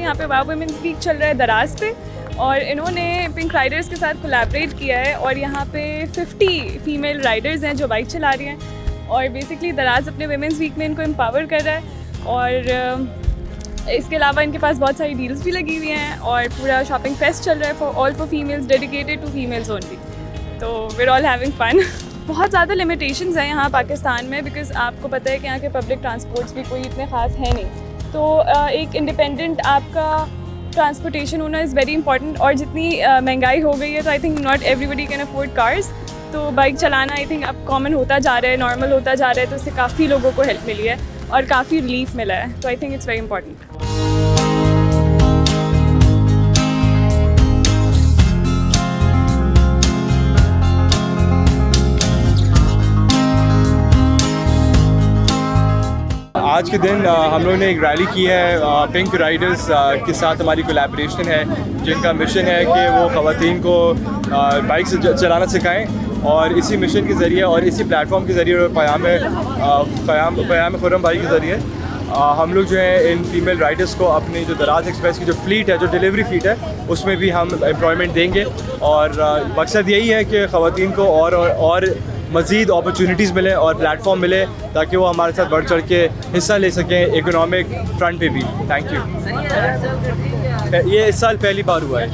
यहाँ पे वाव women's week चल रहा है दराज पे, और इन्होंने पिंक राइडर्स के साथ कोलैबोरेट किया है और यहाँ पे 50 फीमेल राइडर्स हैं जो बाइक चला रही हैं, और बेसिकली दराज अपने वुमेन्स वीक में इनको एम्पावर कर रहा है। और इसके अलावा इनके पास बहुत सारी डील्स भी लगी हुई हैं और पूरा शॉपिंग फेस्ट चल रहा है for all for females, dedicated to females only. तो we are all having fun. बहुत ज़्यादा लिमिटेशंस हैं यहाँ पाकिस्तान में, बिकॉज़ आपको पता है कि यहाँ के पब्लिक ट्रांसपोर्ट्स भी कोई इतने ख़ास है नहीं। तो एक इंडिपेंडेंट आपका ट्रांसपोर्टेशन होना इज़ वेरी इंपॉर्टेंट। और जितनी महंगाई हो गई है तो I think not everybody can afford cars, तो बाइक चलाना आई थिंक अब कॉमन होता जा रहा है, नॉर्मल होता जा रहा है, तो उससे काफ़ी लोगों को हेल्प मिली है और काफ़ी रिलीफ मिला है। तो I think it's very important. आज के दिन हम लोगों ने एक रैली की है, पिंक राइडर्स के साथ हमारी कोलैबोरेशन है, जिनका मिशन है कि वो ख़वातीन को बाइक से चलाना सिखाएं, और इसी मिशन के ज़रिए और इसी प्लेटफॉर्म के ज़रिए और क़याम खुर्रम भाई के ज़रिए हम लोग जो है इन फीमेल राइडर्स को अपनी जो दराज एक्सप्रेस की जो फ्लीट है, जो डिलीवरी फ्लीट है, उसमें भी हम एम्प्लॉयमेंट देंगे। और मकसद यही है कि ख़वातीन को और मज़ीद अपॉर्चुनिटीज़ मिले और प्लेटफॉर्म मिले, ताकि वो हमारे साथ बढ़ चढ़ के हिस्सा ले सकें इकोनॉमिक फ्रंट पे भी। Thank you. ये इस साल पहली बार हुआ है,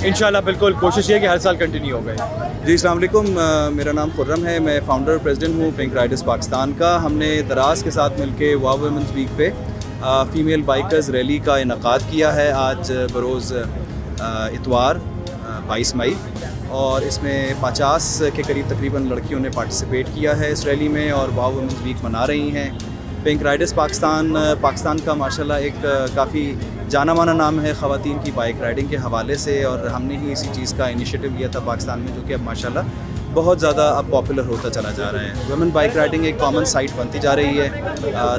इंशाल्लाह बिल्कुल कोशिश ये है कि हर साल कंटिन्यू हो गए। जी अस्सलाम वालेकुम, मेरा नाम खुर्रम है, मैं फ़ाउंडर प्रेसिडेंट हूँ पिंक राइडर्स पाकिस्तान का। हमने दराज के साथ मिलके वाव वुमेन्स वीक पे फ़ीमेल बाइकर्स रैली का इनकाद किया है आज बरोज़ इतवार 22 मई, और इसमें 50 के करीब तकरीबन लड़कियों ने पार्टिसिपेट किया है इस रैली में और वाव वुमेन्स वीक मना रही हैं। पिंक राइडर्स पाकिस्तान का माशाल्लाह एक काफ़ी जाना माना नाम है ख़वातीन की बाइक राइडिंग के हवाले से, और हमने ही इसी चीज़ का इनिशिएटिव लिया था पाकिस्तान में, जो कि अब माशाल्लाह बहुत ज़्यादा अब पॉपुलर होता चला जा रहा है। वुमेन बाइक राइडिंग एक कॉमन साइट बनती जा रही है।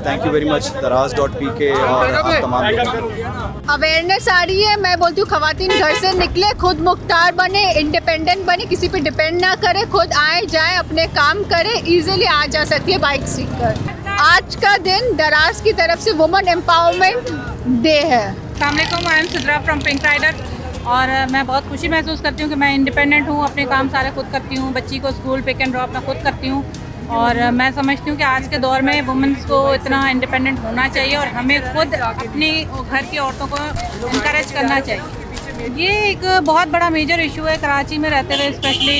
थैंक यू वेरी मच दराज.pk और आप तमाम लोग। अवेयरनेस आ रही है। मैं बोलती हूँ ख़वातीन घर से निकले, खुद मुख्तार बने, इंडिपेंडेंट बने, किसी पे डिपेंड ना करे, खुद आए जाए अपने काम करे, इजीली आ जा सकती है बाइक सीख कर। आज का दिन दराज की तरफ से वुमेन एम्पावरमेंट डे है। अस्सलाम वालेकुम, I am Sidra from Pink Rider, और मैं बहुत खुशी महसूस करती हूँ कि मैं इंडिपेंडेंट हूँ, अपने काम सारे खुद करती हूँ, बच्ची को स्कूल पिक एंड ड्रॉप मैं खुद करती हूँ। और मैं समझती हूँ कि आज के दौर में वुमेन्स को इतना इंडिपेंडेंट होना चाहिए और हमें खुद अपनी घर की औरतों को इनकरेज करना चाहिए। ये एक बहुत बड़ा मेजर इशू है, कराची में रहते हुए स्पेशली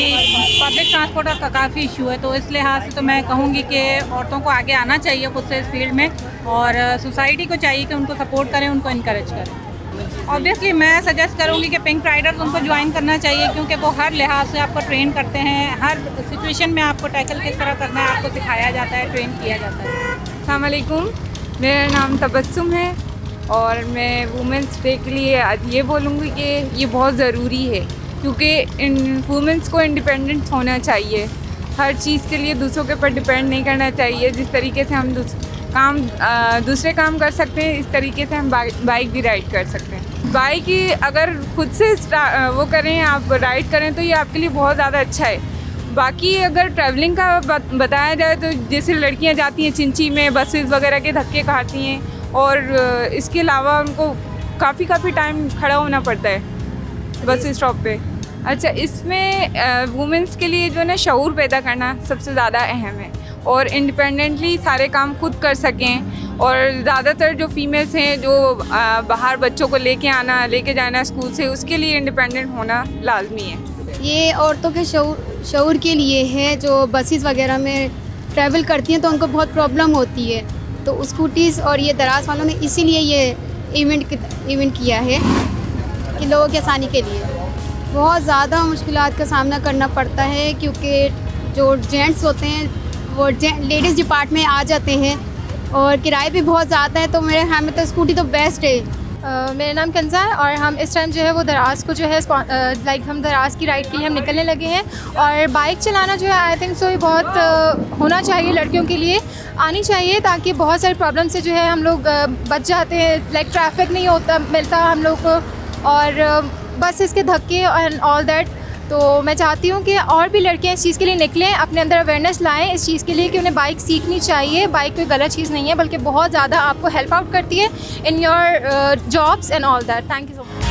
पब्लिक ट्रांसपोर्ट का काफ़ी इशू है। तो इस लिहाज से तो मैं कहूँगी कि औरतों को आगे आना चाहिए खुद से इस फील्ड में, और सोसाइटी को चाहिए कि उनको सपोर्ट करें, उनको इनकरेज करें। ऑब्वियसली मैं सजेस्ट करूँगी कि पिंक राइडर्स उनको ज्वाइन करना चाहिए, क्योंकि वो हर लिहाज से आपको ट्रेन करते हैं, हर सिचुएशन में आपको टैकल किस तरह करना है आपको सिखाया जाता है, ट्रेन किया जाता है। अस्सलाम वालेकुम, मेरा नाम तबस्सुम है और मैं वुमेंस डे के लिए आज ये बोलूँगी कि ये बहुत ज़रूरी है, क्योंकि इन वुमेंस को इंडिपेंडेंट होना चाहिए। हर चीज़ के लिए दूसरों के ऊपर डिपेंड नहीं करना चाहिए। जिस तरीके से हम दूसरे काम कर सकते हैं, इस तरीके से हम बाइक भी राइड कर सकते हैं। बाइक ही अगर खुद से वो करें, आप राइड करें, तो ये आपके लिए बहुत ज़्यादा अच्छा है। बाकी अगर ट्रैवलिंग का बताया जाए तो जैसे लड़कियां जाती हैं चिंची में, बसेस वगैरह के धक्के खाती हैं, और इसके अलावा उनको काफ़ी टाइम खड़ा होना पड़ता है बस स्टॉप पे। अच्छा, इसमें वुमेंस के लिए जो है ना शऊर पैदा करना सबसे ज़्यादा अहम है, और इंडिपेंडेंटली सारे काम खुद कर सकें। और ज़्यादातर जो फीमेल्स हैं जो बाहर बच्चों को लेके जाना स्कूल से, उसके लिए इंडिपेंडेंट होना लाजमी है। ये औरतों के शऊर के लिए है, जो बसेस वगैरह में ट्रैवल करती हैं तो उनको बहुत प्रॉब्लम होती है। तो स्कूटीज़ और ये दराज वालों ने इसीलिए ये इवेंट किया है कि लोगों की आसानी के लिए। बहुत ज़्यादा मुश्किलात का सामना करना पड़ता है, क्योंकि जो जेंट्स होते हैं वो लेडीज़ डिपार्ट में आ जाते हैं और किराए भी बहुत ज़्यादा है। तो मेरे ख्याल में तो स्कूटी तो बेस्ट है। मेरा नाम कंजा है और हम इस टाइम जो है वो दराज को जो है लाइक हम दराज की राइड के लिए हम निकलने लगे हैं। और बाइक चलाना जो है आई थिंक सो ये बहुत होना चाहिए, लड़कियों के लिए आनी चाहिए, ताकि बहुत सारी प्रॉब्लम से जो है हम लोग बच जाते हैं। लाइक ट्रैफिक नहीं मिलता हम लोग को, और बस इसके धक्के एंड ऑल दैट। तो मैं चाहती हूँ कि और भी लड़कियाँ इस चीज़ के लिए निकलें, अपने अंदर अवेयरनेस लाएं इस चीज़ के लिए कि उन्हें बाइक सीखनी चाहिए। बाइक कोई गलत चीज़ नहीं है, बल्कि बहुत ज़्यादा आपको हेल्प आउट करती है in your jobs and all that. Thank you so much.